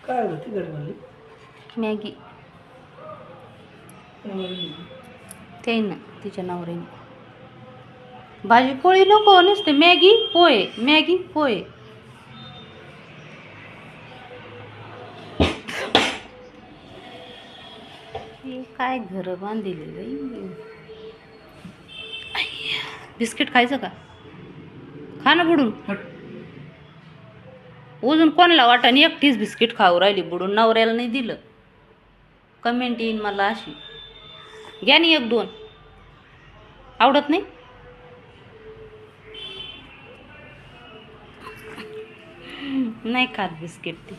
काय होती घरी म्हणली मॅगी ते ना तिच्या नवऱ्याने भाजी पोळी नको नसते मॅगी पोहे मॅगी पोहे हे काय घर बांधले बाई बिस्किट खायचं का खा ना बुडून अजून कोणाला वाटाने एकटीच बिस्किट खाऊ राहिली बुडून नवऱ्याला नाही दिलं कमेंट येईन मला अशी घ्या नी एक दोन आवडत नाही नाही खात बिस्किट ती